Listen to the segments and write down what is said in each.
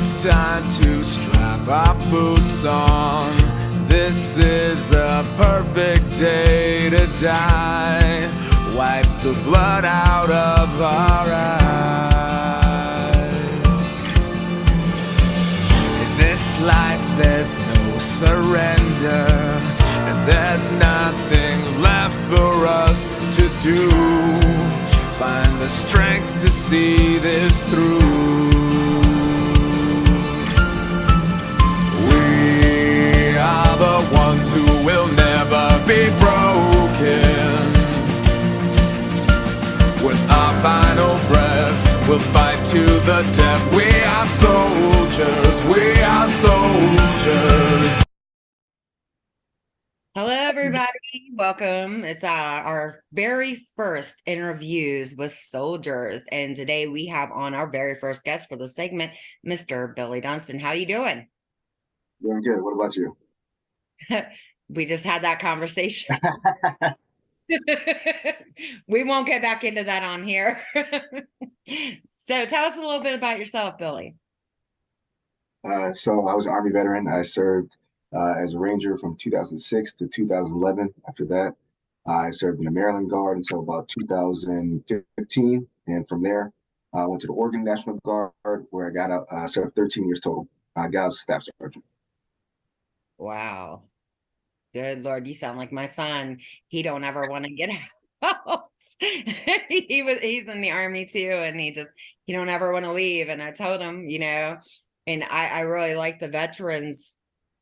It's time to strap our boots on. This is a perfect day to die. Wipe the blood out of our eyes. In this life there's no surrender, and there's nothing left for us to do. Find the strength to see this through. We are the ones who will never be broken. With our final breath, we'll fight to the death. We are soldiers, we are soldiers. Hello, everybody. Welcome. It's our very first interviews with soldiers, and today we have on our very first guest for the segment, Mr. Billy Dunston. How you doing? Doing good. What about you? We just had that conversation. We won't get back into that on here. So tell us a little bit about yourself, Billy. So I was an Army veteran. I served as a Ranger from 2006 to 2011. After that, I served in the Maryland Guard until about 2015. And from there, I went to the Oregon National Guard, where I got out, served 13 years total. I got out as a staff sergeant. Wow. Good Lord, you sound like my son. He don't ever want to get out. He's in the Army too, and he don't ever want to leave. And I told him, and I really like the veterans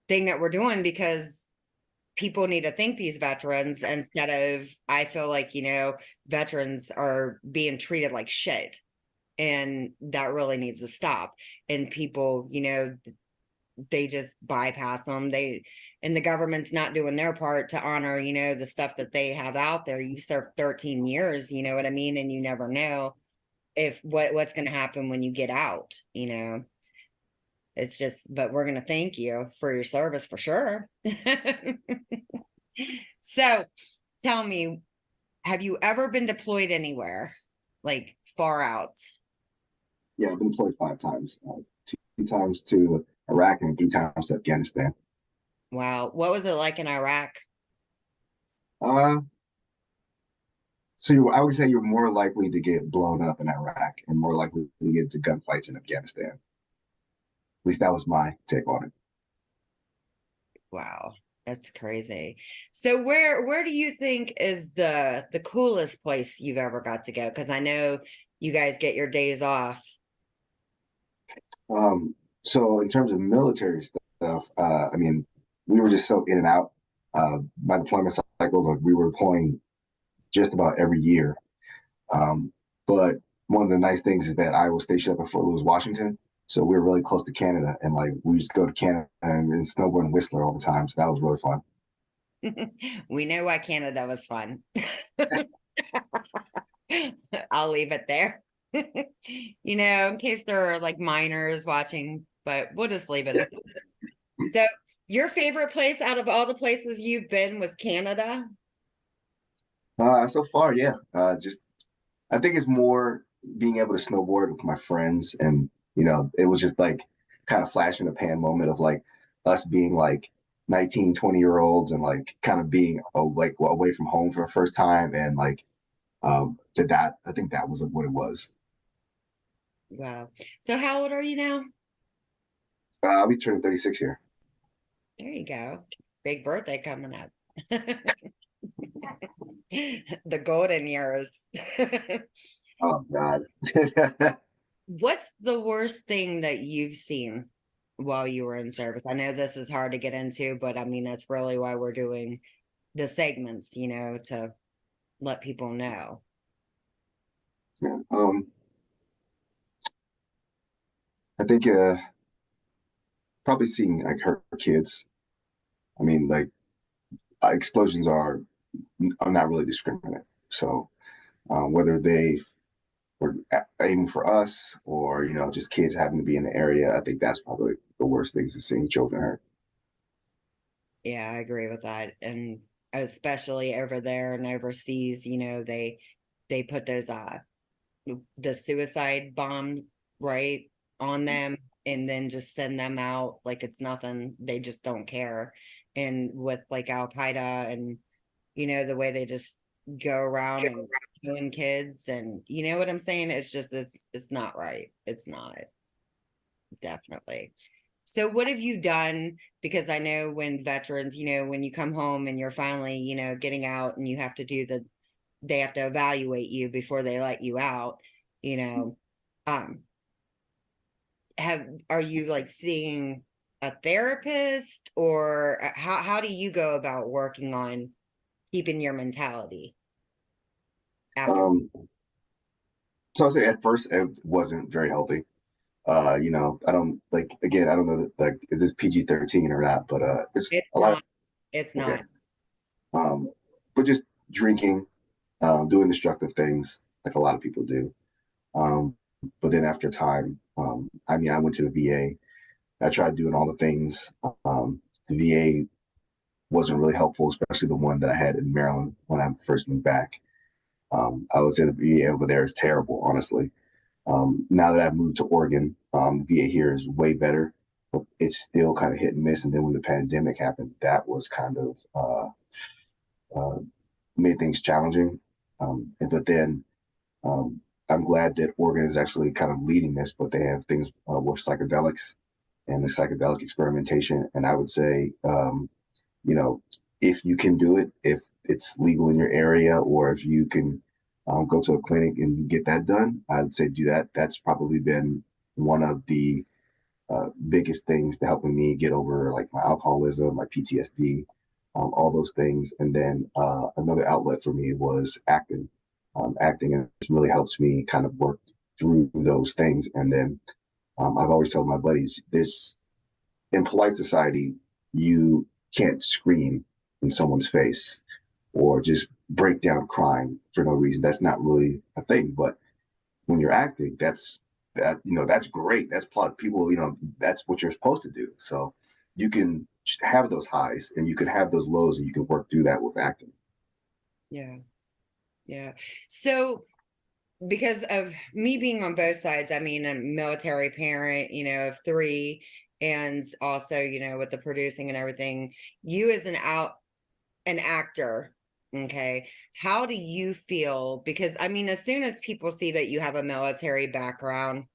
thing that we're doing, because people need to thank these veterans instead of, I feel like, veterans are being treated like shit, and that really needs to stop. And people, they just bypass them. And the government's not doing their part to honor, the stuff that they have out there. You served 13 years, you know what I mean? And you never know if what's going to happen when you get out, It's just, but we're going to thank you for your service for sure. So tell me, have you ever been deployed anywhere, like far out? Yeah, I've been deployed 5 times. Two times to Iraq and 3 times to Afghanistan. Wow. What was it like in Iraq? I would say you're more likely to get blown up in Iraq and more likely to get into gunfights in Afghanistan. At least that was my take on it. Wow, that's crazy. So where do you think is the coolest place you've ever got to go? Because I know you guys get your days off. So in terms of military stuff, we were just so in and out. My deployment cycles, like we were deploying just about every year. But one of the nice things is that I was stationed up in Fort Lewis, Washington. So we were really close to Canada, and like we used to go to Canada and snowboard in Whistler all the time. So that was really fun. We know why Canada was fun. I'll leave it there. In case there are like minors watching, but we'll just leave it at that. So your favorite place out of all the places you've been was Canada? So far, yeah. I think it's more being able to snowboard with my friends, and it was just like kind of flash in the pan moment of like us being like 19, 20-year-olds and like kind of being away from home for the first time, and like to that, I think that was what it was. Wow. So how old are you now? I'll be turning 36 here. There you go. Big birthday coming up. The golden years. Oh God. What's the worst thing that you've seen while you were in service? I know this is hard to get into, but I mean, that's really why we're doing the segments, to let people know. Yeah. I think probably seeing like her kids. I mean, like explosions are not really discriminate. So whether they were aiming for us or just kids having to be in the area, I think that's probably the worst things is seeing children hurt. Yeah, I agree with that. And especially over there and overseas, they put those the suicide bomb right on them, and then just send them out like it's nothing. They just don't care. And with like Al Qaeda and, the way they just go around and killing kids, and you know what I'm saying? It's just, it's not right. It's not, definitely. So what have you done? Because I know when veterans, when you come home and you're finally, getting out and you have to they have to evaluate you before they let you out, you know, um, are you like seeing a therapist, or how do you go about working on keeping your mentality after? Um, so I'll say at first it wasn't very healthy. I don't like again, I don't know that, like, is this PG-13 or not, but it's It's a lot of not, it's okay. not. Um, but just drinking, doing destructive things like a lot of people do. Um, but then after time, I mean, I went to the VA. I tried doing all the things. The VA wasn't really helpful, especially the one that I had in Maryland when I first moved back. I would say the VA over there is terrible, honestly. Now that I've moved to Oregon, VA here is way better, but it's still kind of hit and miss. And then when the pandemic happened, that was kind of made things challenging. But then I'm glad that Oregon is actually kind of leading this, but they have things with psychedelics and the psychedelic experimentation. And I would say, you know, if you can do it, if it's legal in your area, or if you can go to a clinic and get that done, I'd say do that. That's probably been one of the biggest things to helping me get over like my alcoholism, my PTSD, all those things. And then another outlet for me was acting. Acting really helps me kind of work through those things. And then I've always told my buddies, there's in polite society, you can't scream in someone's face or just break down crying for no reason. That's not really a thing. But when you're acting, that's great. That's plot. People, that's what you're supposed to do. So you can have those highs and you can have those lows, and you can work through that with acting. Yeah. Yeah. So because of me being on both sides, I mean, a military parent, of three, and also, with the producing and everything, you as an actor, okay, how do you feel? Because I mean, as soon as people see that you have a military background,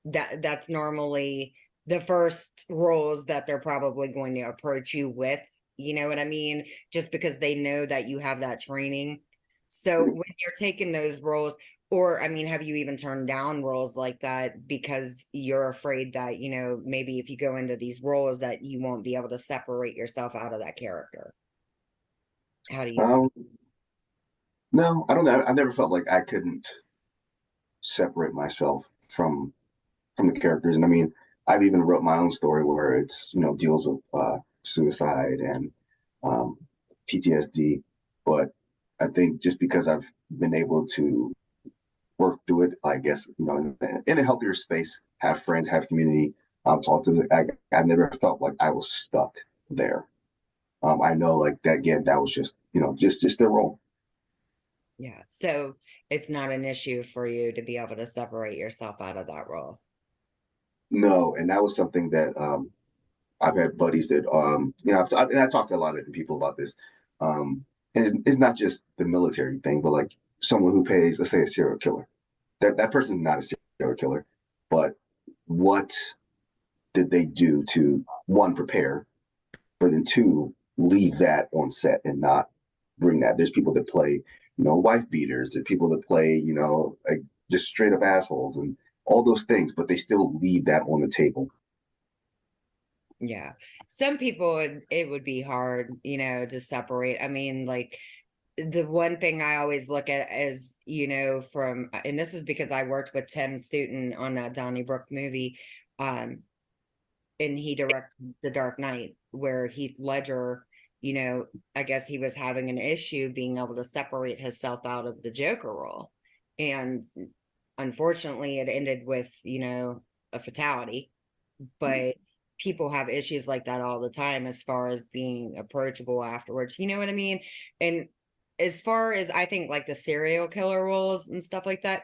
that's normally the first roles that they're probably going to approach you with, you know what I mean? Just because they know that you have that training. So when you're taking those roles, or I mean, have you even turned down roles like that because you're afraid that, maybe if you go into these roles that you won't be able to separate yourself out of that character? How do you feel? Um, no, I don't know. I never felt like I couldn't separate myself from the characters. And I mean, I've even wrote my own story where it's deals with suicide and um, PTSD. But I think just because I've been able to work through it, I guess in a healthier space, have friends, have community, talk to them. I never felt like I was stuck there. I know like that again. That was just just their role. Yeah. So it's not an issue for you to be able to separate yourself out of that role. No, and that was something that I've had buddies that and I talked to a lot of different people about this. And it's not just the military thing, but like someone who pays, let's say, a serial killer. That person's not a serial killer, but what did they do to one prepare, but then two leave that on set and not bring that? There's people that play, wife beaters, and people that play, like just straight up assholes and all those things, but they still leave that on the table. Yeah. Some people it would be hard, to separate. I mean, like the one thing I always look at is, from, and this is because I worked with Tim Stoughton on that Donnybrook movie. Um, and he directed The Dark Knight, where Heath Ledger, I guess he was having an issue being able to separate himself out of the Joker role. And unfortunately, it ended with, a fatality. But people have issues like that all the time as far as being approachable afterwards. You know what I mean? And as far as I think like the serial killer roles and stuff like that,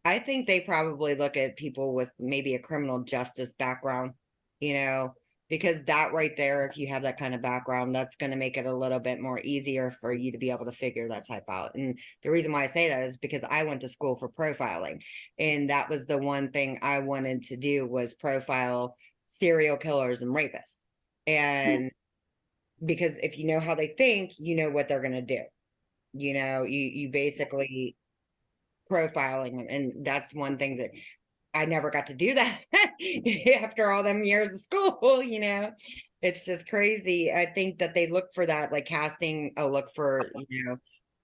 I think they probably look at people with maybe a criminal justice background, you know, because that right there, if you have that kind of background, that's going to make it a little bit more easier for you to be able to figure that type out. And the reason why I say that is because I went to school for profiling, and that was the one thing I wanted to do was profile serial killers and rapists. And because if you know how they think, you know what they're going to do. You know, you basically profiling them, and that's one thing that I never got to do that after all them years of school, you know. It's just crazy. I think that they look for that, like casting a look for, you know,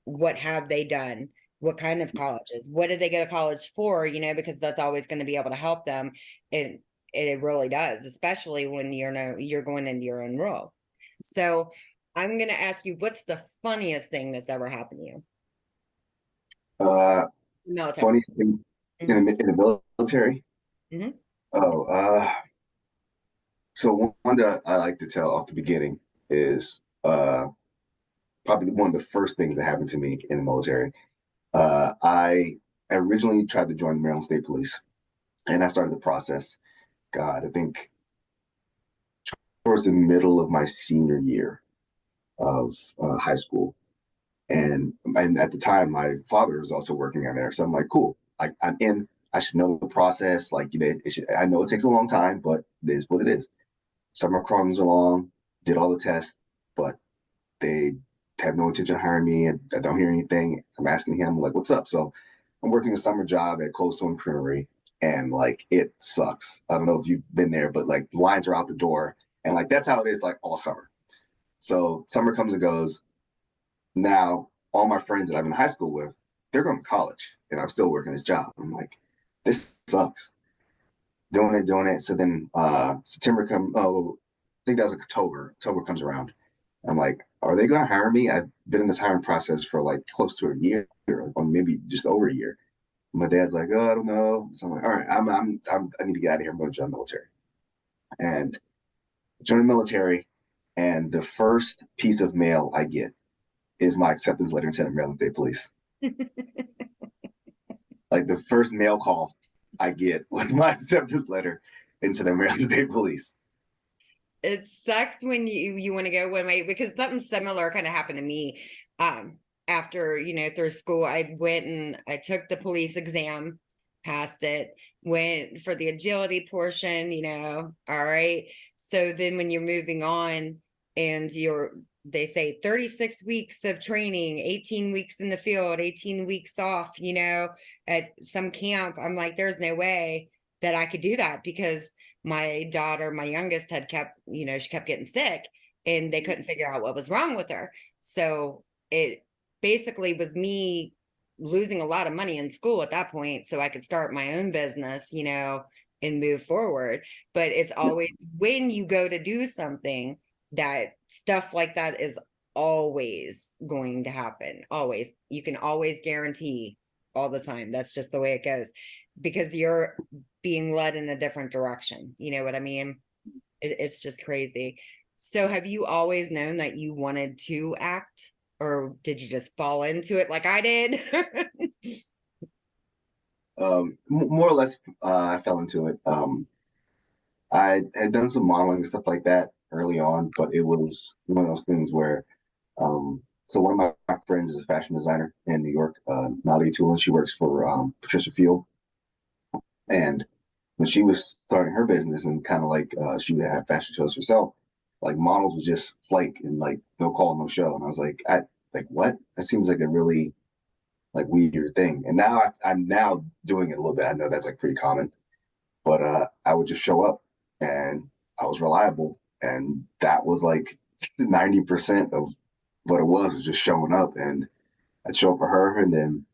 what have they done? What kind of colleges? What did they go to college for? You know, because that's always going to be able to help them. And it really does, especially when you're going into your own role. So I'm gonna ask you, what's the funniest thing that's ever happened to you? Uh, Military. Funny thing in the military. Mhm. Oh, so one that I like to tell off the beginning is probably one of the first things that happened to me in the military. I originally tried to join the Maryland State Police, and I started the process. God, I think towards the middle of my senior year of high school, and at the time my father was also working on there, so I'm like, cool, I'm in. I should know the process. Like, you know, I know it takes a long time, but it is what it is. Summer comes along, did all the tests, but they have no intention of hiring me, and I don't hear anything. I'm asking him, like, what's up? So I'm working a summer job at Cold Stone Creamery, and like, it sucks. I don't know if you've been there, but like, lines are out the door, and like, that's how it is like all summer. So summer comes and goes. Now, all my friends that I've been in high school with, they're going to college, and I'm still working this job. I'm like, this sucks. Doing it. So then September comes. Oh, I think that was October. October comes around. I'm like, are they going to hire me? I've been in this hiring process for like close to a year, or maybe just over a year. My dad's like, oh, I don't know. So I'm like, all right, I need to get out of here. I'm going to join the military. And join the military, and the first piece of mail I get is my acceptance letter into the Maryland State Police. Like, the first mail call I get was my acceptance letter into the Maryland State Police. It sucks when you want to go one way, because something similar kind of happened to me. After, you know, through school, I went and I took the police exam, passed it, went for the agility portion, you know, all right. So then when you're moving on and they say 36 weeks of training, 18 weeks in the field, 18 weeks off, you know, at some camp, I'm like, there's no way that I could do that, because my daughter, my youngest, had kept, you know, she kept getting sick, and they couldn't figure out what was wrong with her. So it basically was me losing a lot of money in school at that point, so I could start my own business, you know, and move forward. But it's always when you go to do something, that stuff like that is always going to happen. Always. You can always guarantee all the time. That's just the way it goes, because you're being led in a different direction. You know what I mean? It's just crazy. So have you always known that you wanted to act, or did you just fall into it like I did? More or less, I fell into it. I had done some modeling and stuff like that early on, but it was one of those things where, so one of my friends is a fashion designer in New York, Nadia Tool, and she works for Patricia Field. And when she was starting her business and kind of like she would have fashion shows herself, like models would just flake and like no call, no show. And I was like, what? That seems like a really like weird thing. And now I'm now doing it a little bit. I know that's like pretty common, but I would just show up, and I was reliable, and that was like 90% of what it was just showing up. And I'd show up for her, and then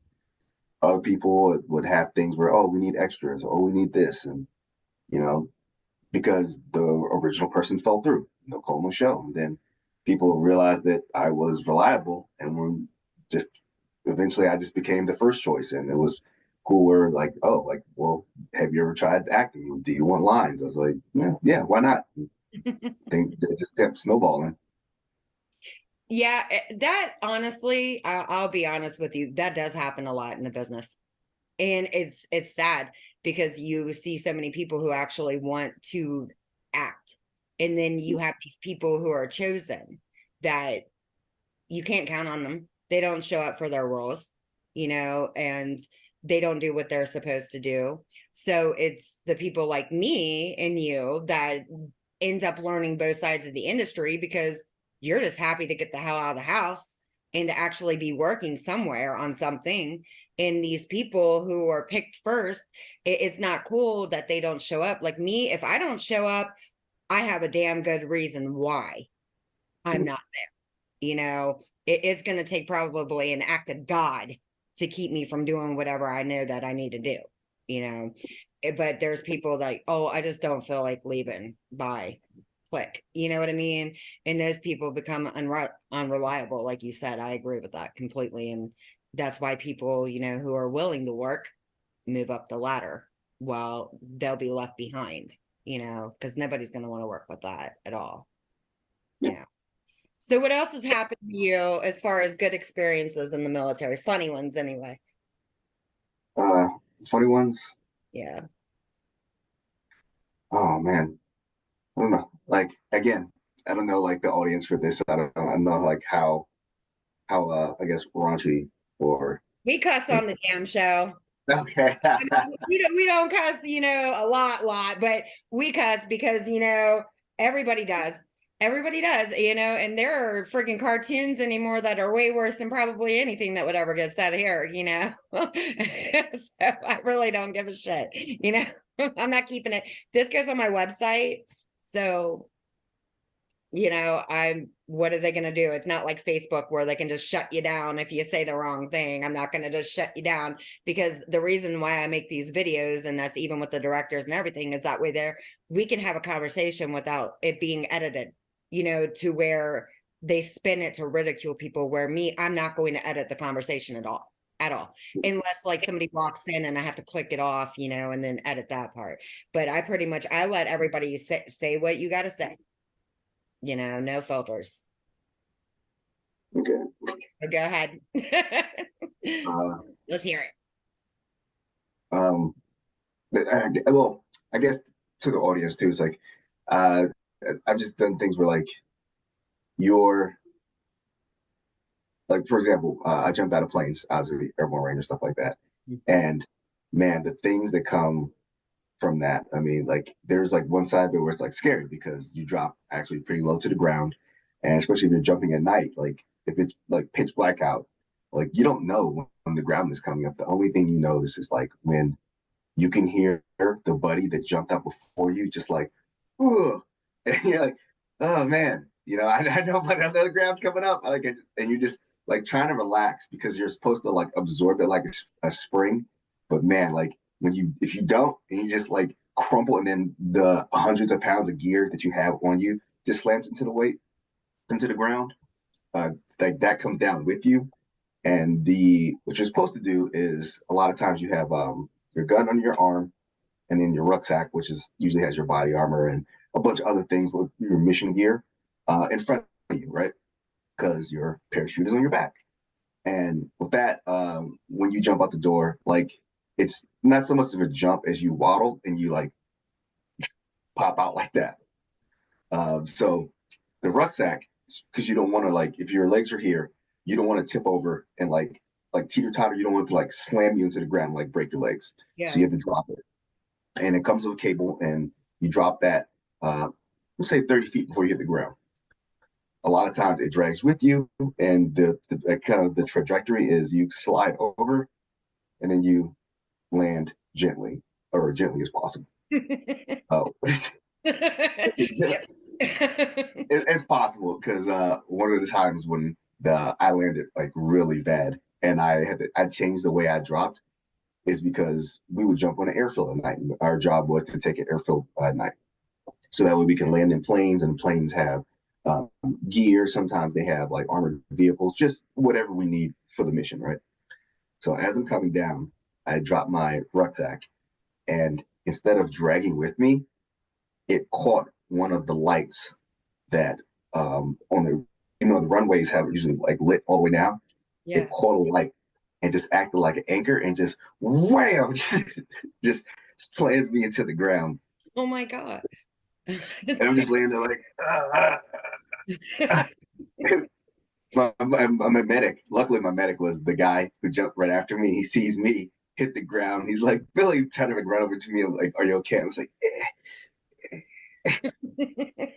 other people would have things where, oh, we need extras, oh, we need this, and you know, because the original person fell through, no call, no show. And then people realized that I was reliable, and were just eventually I just became the first choice, and it was cool. Where like, oh, like, well, have you ever tried acting? Do you want lines? I was like, yeah, why not? Think it just kept snowballing. Yeah, that honestly, I'll be honest with you, that does happen a lot in the business. And it's sad because you see so many people who actually want to act. And then you have these people who are chosen that you can't count on them. They don't show up for their roles, and they don't do what they're supposed to do. So it's the people like me and you that end up learning both sides of the industry, because you're just happy to get the hell out of the house and to actually be working somewhere on something. And these people who are picked first, it's not cool that they don't show up. Like me, if I don't show up, I have a damn good reason why I'm not there. It's going to take probably an act of God to keep me from doing whatever I know that I need to do. But there's people like, oh, I just don't feel like leaving. Bye. Click. You know what I mean? And those people become unreliable. Like you said, I agree with that completely. And that's why people, who are willing to work, move up the ladder, while they'll be left behind, because nobody's going to want to work with that at all. Yeah. So what else has happened to you as far as good experiences in the military? Funny ones anyway. Funny ones. Yeah. Oh man. I don't know. Like again, I don't know like the audience for this. I don't know. I don't know like how I guess raunchy or We cuss on the damn show. okay. I mean, we don't cuss, a lot, but we cuss because, everybody does. Everybody does, and there are freaking cartoons anymore that are way worse than probably anything that would ever get said here, So I really don't give a shit, I'm not keeping it. This goes on my website. So, what are they going to do? It's not like Facebook where they can just shut you down if you say the wrong thing. I'm not going to just shut you down, because the reason why I make these videos, and that's even with the directors and everything, is that way we can have a conversation without it being edited, to where they spin it to ridicule people, where I'm not going to edit the conversation at all, unless like somebody walks in and I have to click it off, and then edit that part. But I let everybody say what you got to say. No filters. Okay. So go ahead. Let's hear it. Well, I guess to the audience too, it's like I've just done things where like you're like, for example, I jumped out of planes, obviously airborne range or stuff like that. And man, the things that come from that, I mean, like there's like one side of it where it's like scary because you drop actually pretty low to the ground. And especially if you're jumping at night, like if it's like pitch black out, like you don't know when the ground is coming up. The only thing you notice is like when you can hear the buddy that jumped out before you, just like, ooh, and you're like, oh man, I know, but I know the ground's coming up. I like it, and you're just like trying to relax because you're supposed to like absorb it like a spring. But man, like if you don't, and you just like crumple, and then the hundreds of pounds of gear that you have on you just slams into the ground, like that comes down with you. And what you're supposed to do is a lot of times you have your gun under your arm, and then your rucksack, which is usually has your body armor and a bunch of other things with your mission gear in front of you, right? Because your parachute is on your back. And with that, when you jump out the door, like it's not so much of a jump as you waddle and you like pop out like that. So the rucksack, because you don't want to like, if your legs are here, you don't want to tip over and like teeter totter. You don't want to like slam you into the ground, like break your legs. Yeah. So you have to drop it. And it comes with a cable, and you drop that, let's say 30 feet before you hit the ground. A lot of times it drags with you, and the kind of the trajectory is you slide over, and then you land gently, or gently as possible. It's possible because one of the times when I landed like really bad, and I changed the way I dropped, is because we would jump on an airfield at night. Our job was to take an airfield at night, so that way we can land in planes, and planes have gear. Sometimes they have like armored vehicles, just whatever we need for the mission, right? So as I'm coming down, I drop my rucksack, and instead of dragging with me, it caught one of the lights that on the the runways have usually like lit all the way down. Yeah. It caught a light and just acted like an anchor and just wham, just slams me into the ground. Oh my God. And I'm just laying there like, I'm a medic. Luckily, my medic was the guy who jumped right after me. He sees me hit the ground. He's like, Billy, trying to like run over to me. I'm like, are you okay? I was like,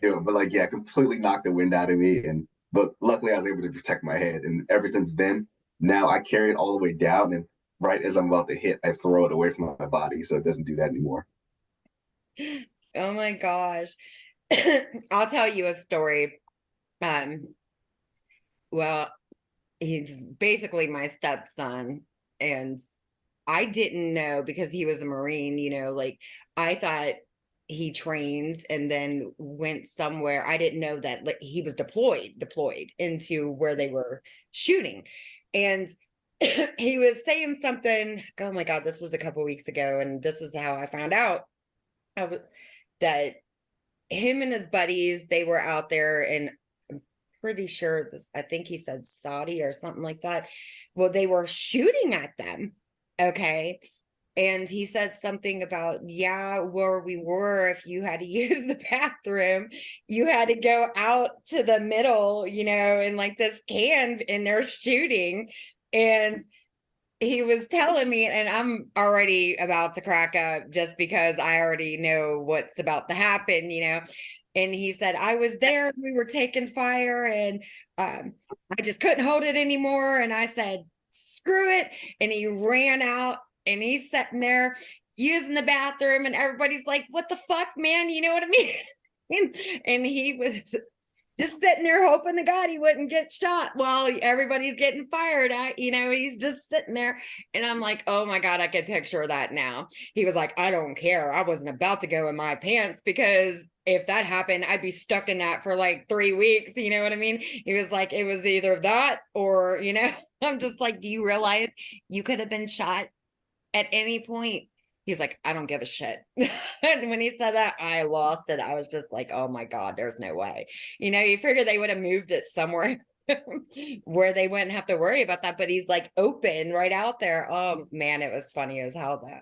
but like, yeah, completely knocked the wind out of me. But luckily, I was able to protect my head. And ever since then, now I carry it all the way down. And right as I'm about to hit, I throw it away from my body. So it doesn't do that anymore. Oh my gosh. I'll tell you a story. Well, he's basically my stepson, and I didn't know because he was a Marine, like I thought he trained and then went somewhere. I didn't know that like he was deployed into where they were shooting. And he was saying something, oh my God, this was a couple weeks ago, and this is how I found out that him and his buddies, they were out there, and I'm pretty sure this, I think he said Saudi or something like that. Well, they were shooting at them. Okay. And he said something about, yeah, where we were, if you had to use the bathroom, you had to go out to the middle, in like this can, and they're shooting. And he was telling me, and I'm already about to crack up just because I already know what's about to happen, And he said, I was there, we were taking fire, and I just couldn't hold it anymore. And I said, screw it. And he ran out, and he's sitting there using the bathroom, and everybody's like, what the fuck, man? You know what I mean? And he was just sitting there hoping to God he wouldn't get shot while everybody's getting fired at, he's just sitting there. And I'm like, oh my God, I can picture that now. He was like, I don't care. I wasn't about to go in my pants, because if that happened, I'd be stuck in that for like 3 weeks. You know what I mean? He was like, it was either that or, I'm just like, do you realize you could have been shot at any point? He's like, I don't give a shit. And when he said that, I lost it. I was just like, oh my God, there's no way. You figure they would have moved it somewhere where they wouldn't have to worry about that. But he's like open right out there. Oh man, it was funny as hell though.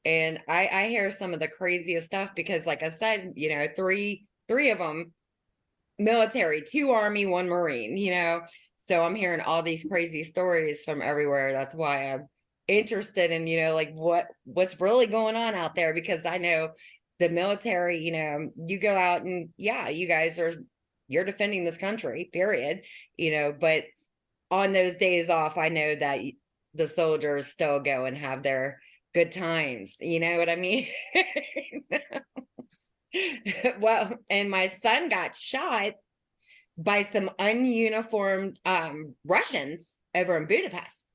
And I hear some of the craziest stuff because, like I said, three of them military, 2 Army, 1 Marine, so I'm hearing all these crazy stories from everywhere. That's why I'm interested in, like what's really going on out there, because I know the military, you go out and yeah, you guys you're defending this country, period, but on those days off, I know that the soldiers still go and have their good times. You know what I mean? Well, and my son got shot by some ununiformed Russians over in Budapest.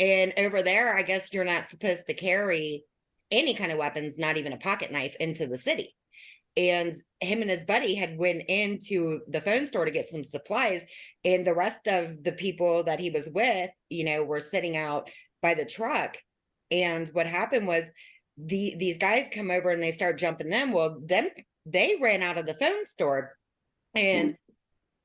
And over there, I guess you're not supposed to carry any kind of weapons, not even a pocket knife, into the city. And him and his buddy had went into the phone store to get some supplies, and the rest of the people that he was with, were sitting out by the truck. And what happened was these guys come over and they start jumping them. Well, then they ran out of the phone store, and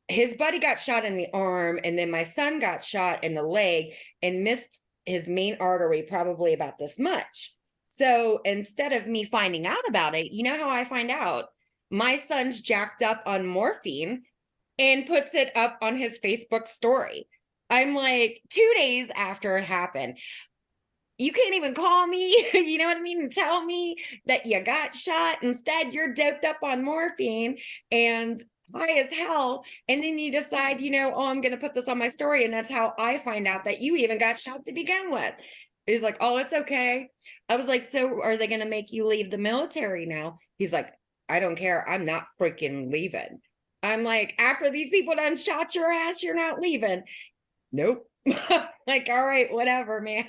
his buddy got shot in the arm, and then my son got shot in the leg and missed his main artery probably about this much. So instead of me finding out about it, you know how I find out? My son's jacked up on morphine and puts it up on his Facebook story. I'm like, 2 days after it happened, you can't even call me, you know what I mean, and tell me that you got shot. Instead, you're doped up on morphine and high as hell. And then you decide, oh, I'm going to put this on my story. And that's how I find out that you even got shot to begin with. He's like, oh, it's okay. I was like, so are they going to make you leave the military now? He's like, I don't care. I'm not freaking leaving. I'm like, after these people done shot your ass, you're not leaving. Nope. Like, all right, whatever, man.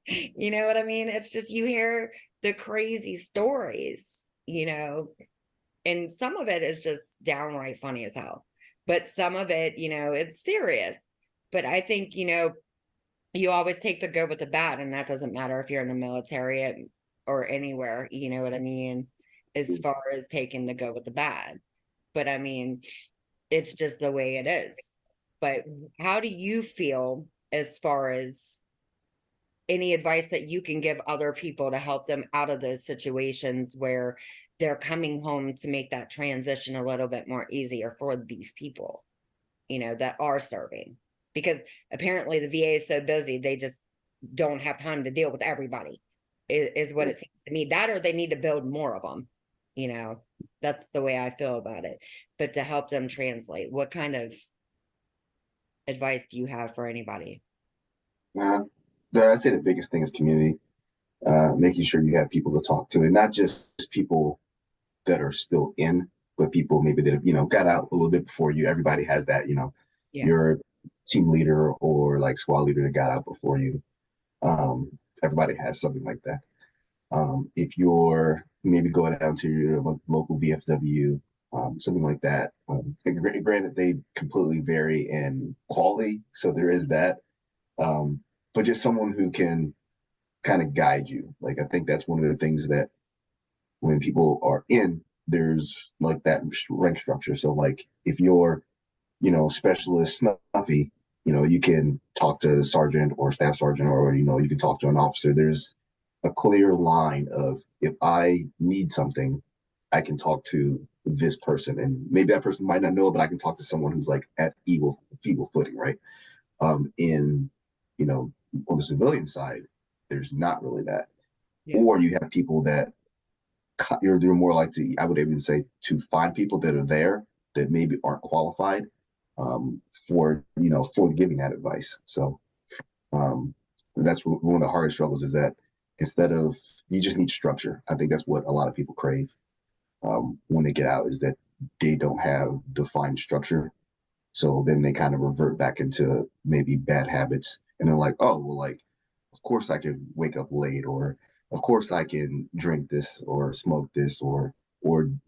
You know what I mean? It's just, you hear the crazy stories, and some of it is just downright funny as hell. But some of it, it's serious. But I think, you always take the good with the bad, and that doesn't matter if you're in the military or anywhere, you know what I mean, as far as taking the good with the bad. But I mean, it's just the way it is. But how do you feel as far as any advice that you can give other people to help them out of those situations where they're coming home to make that transition a little bit more easier for these people, that are serving, because apparently the VA is so busy, they just don't have time to deal with everybody, is what it seems to me. That, or they need to build more of them. That's the way I feel about it. But to help them translate, what kind of advice do you have for anybody? I'd say the biggest thing is community. Making sure you have people to talk to, and not just people that are still in, but people maybe that have, got out a little bit before you. Everybody has that, Yeah. your team leader or like squad leader that got out before you. Everybody has something like that. If you're maybe going down to your local VFW, something like that. Granted, they completely vary in quality, so there is that. But just someone who can kind of guide you. Like, I think that's one of the things that when people are in, there's like that rank structure. So like if you're, specialist snuffy, you can talk to a sergeant or staff sergeant, or, you can talk to an officer. There's a clear line of, if I need something, I can talk to this person. And maybe that person might not know, but I can talk to someone who's like at feeble footing, right? In, on the civilian side, there's not really that. Yeah. Or you have people that you're more likely, I would even say, to find people that are there that maybe aren't qualified for giving that advice. So that's one of the hardest struggles, is that instead of, you just need structure. I think that's what a lot of people crave when they get out, is that they don't have defined structure. So then they kind of revert back into maybe bad habits, and they're like, oh, well, like, of course I can wake up late, or of course I can drink this or smoke this, or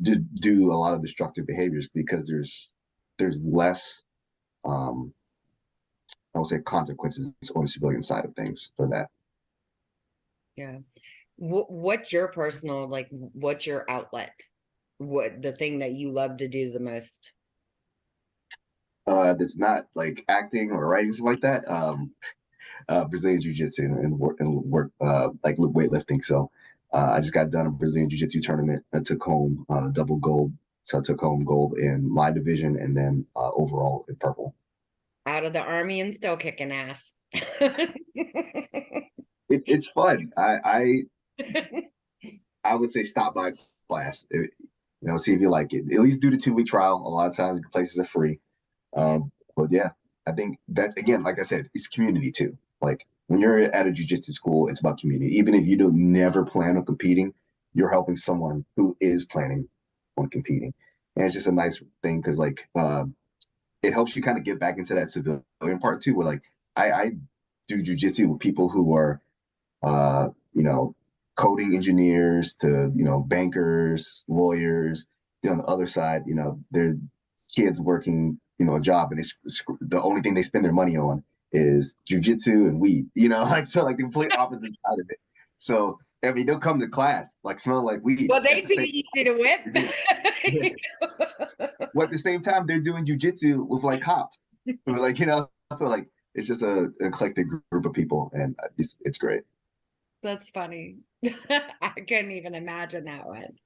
just do a lot of destructive behaviors, because there's less I would say consequences on the civilian side of things for that. Yeah. What's your personal, like, what's your outlet? What the thing that you love to do the most? That's not like acting or writing, something like that. Brazilian jiu-jitsu and work like weightlifting. So I just got done a Brazilian jiu-jitsu tournament. I took home double gold. So I took home gold in my division, and then overall in purple. Out of the Army and still kicking ass. It's fun. I would say stop by class. See if you like it. At least do the 2-week trial. A lot of times places are free. But yeah, I think that, again, like I said, it's community too. Like when you're at a jiu-jitsu school, it's about community. Even if you don't never plan on competing, you're helping someone who is planning on competing. And it's just a nice thing, because like it helps you kind of get back into that civilian part too, where like I do jiu-jitsu with people who are uh, you know, coding engineers to, bankers, lawyers. On the other side, there's kids working, a job, and the only thing they spend their money on is jujitsu and weed, like, so like the complete opposite side of it. So, I mean, they'll come to class like smelling like weed. Well, they'd be easy to whip. Yeah. Well, at the same time, they're doing jujitsu with like cops, like, so like it's just an eclectic group of people, and it's great. That's funny. I couldn't even imagine that one.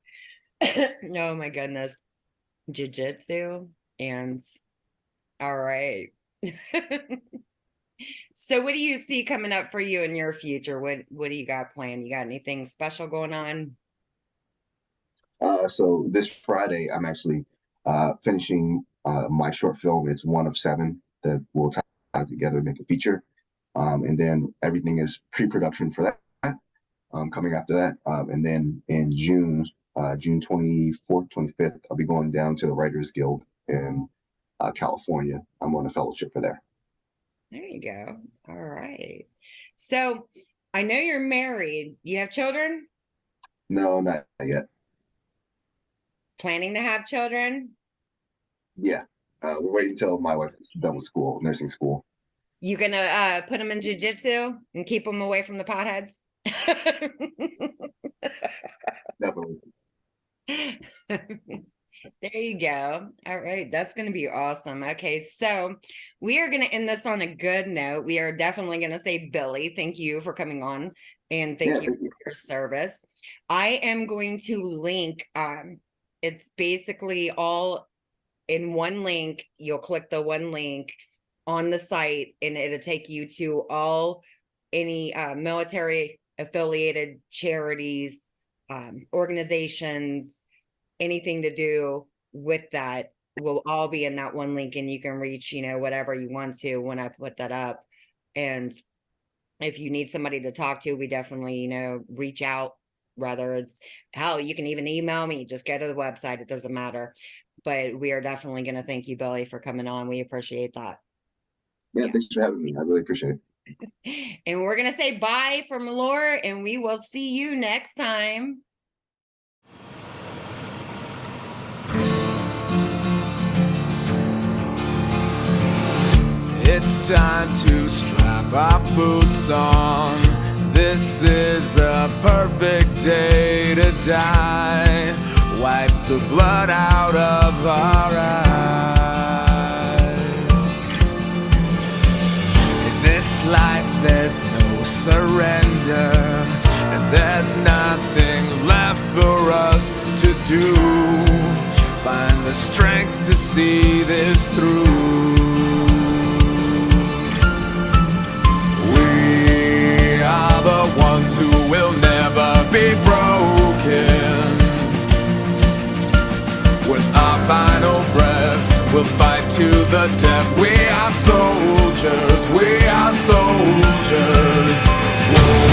Oh my goodness. Jiu-jitsu and all right. So what do you see coming up for you in your future? What do you got planned? You got anything special going on? So this Friday, I'm actually finishing my short film. It's one of 7 that we'll tie together, make a feature. And then everything is pre-production for that. Coming after that. And then in June 24th, 25th, I'll be going down to the Writers Guild in California. I'm on a fellowship for there. There you go. All right. So I know you're married. You have children? No, not yet. Planning to have children? Yeah. We're waiting until my wife is done with school, nursing school. You gonna put them in jiu-jitsu and keep them away from the potheads? Definitely. There you go. All right. That's going to be awesome. Okay. So we are going to end this on a good note. We are definitely going to say, Billy, thank you for coming on and thank you for your service. I am going to link, it's basically all in one link. You'll click the one link on the site and it'll take you to all any military affiliated charities, organizations, anything to do with that will all be in that one link, and you can reach, whatever you want to when I put that up. And if you need somebody to talk to, we definitely, reach out. Whether it's, hell, you can even email me, just go to the website, it doesn't matter. But we are definitely going to thank you, Billy, for coming on. We appreciate that. Yeah, thanks for having me. I really appreciate it. And we're going to say bye from Laura, and we will see you next time. It's time to strap our boots on. This is a perfect day to die. Wipe the blood out of our eyes. In this life there's no surrender, and there's nothing left for us to do. Find the strength to see this through. We are the ones who will never be broken. With our final breath, we'll fight to the death. We are soldiers, we are soldiers. Whoa.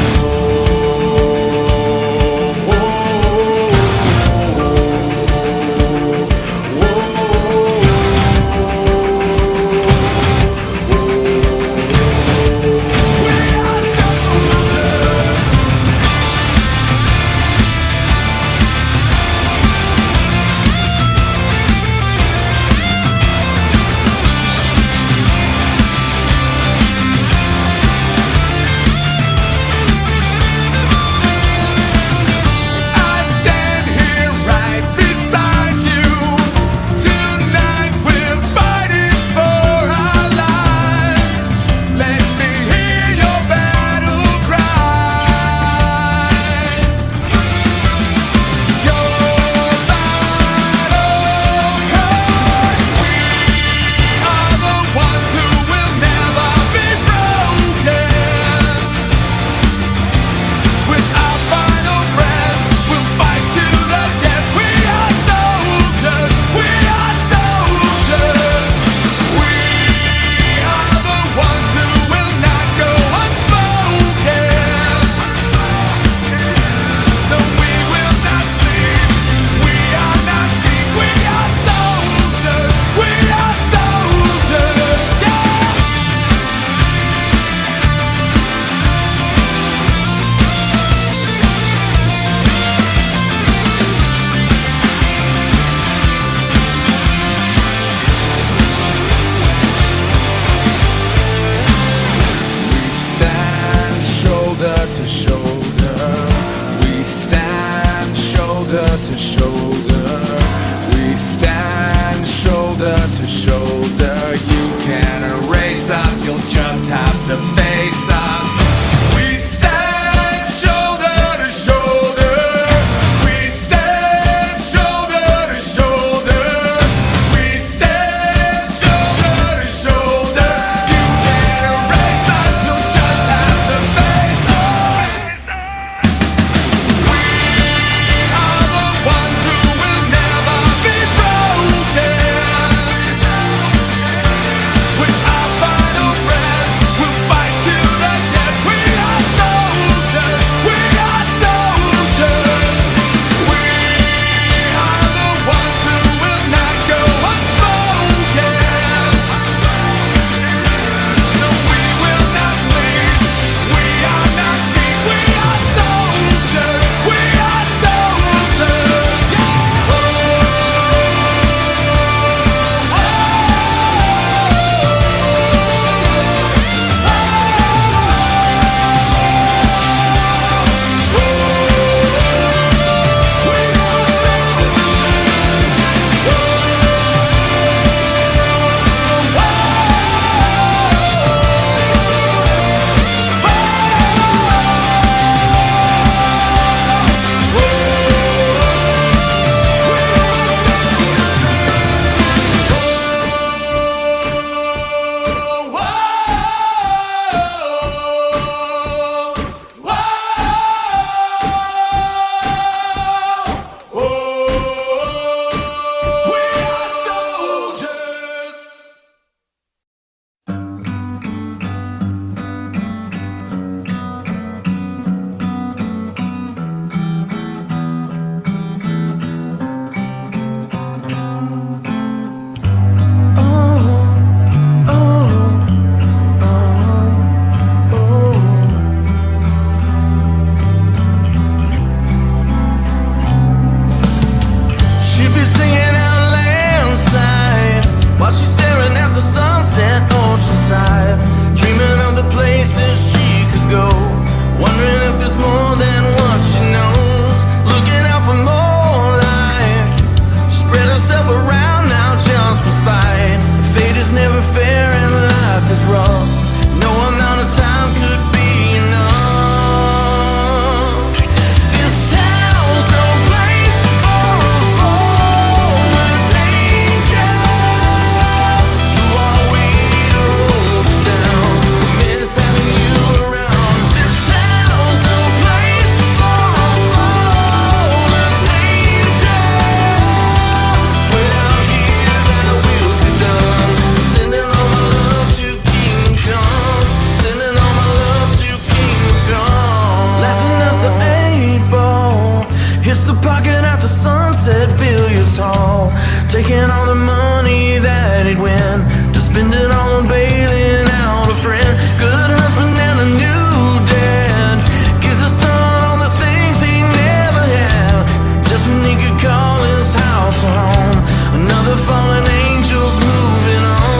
taking all the money that he'd win to spend it all on bailing out a friend. Good husband and a new dad, gives his son all the things he never had, just when he could call his house a home. Another fallen angel's moving on.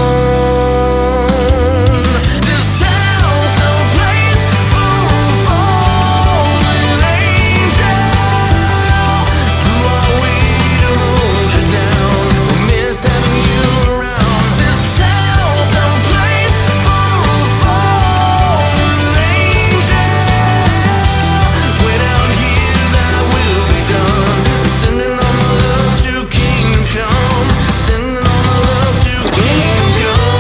This town's no place for a fallen angel. Who are we to hold you down? We miss having you around. This town's no place for a fallen angel. Way down here, thy will be done. I'm sending all my love to Kingdom Come. Sending all my love to Kingdom Come.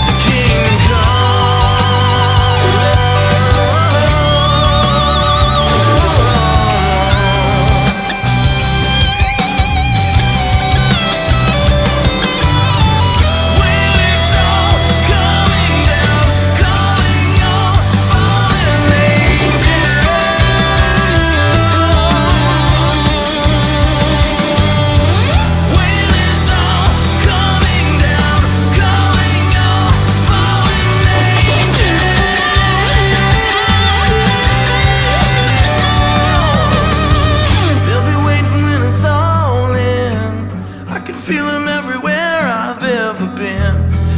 To Kingdom When it's all coming down, calling your fallen angels. When it's all coming down, calling your fallen angels. They'll be waiting when it's all in. I can feel them everywhere I've ever been.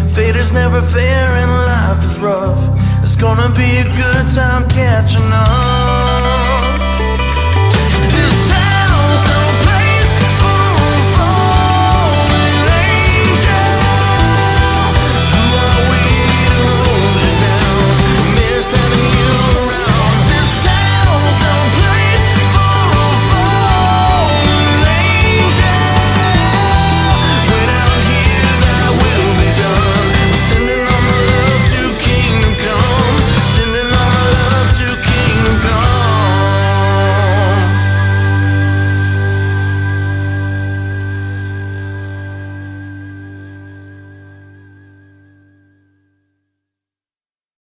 Fate is never fair and life is rough. It's gonna be a good time catching up.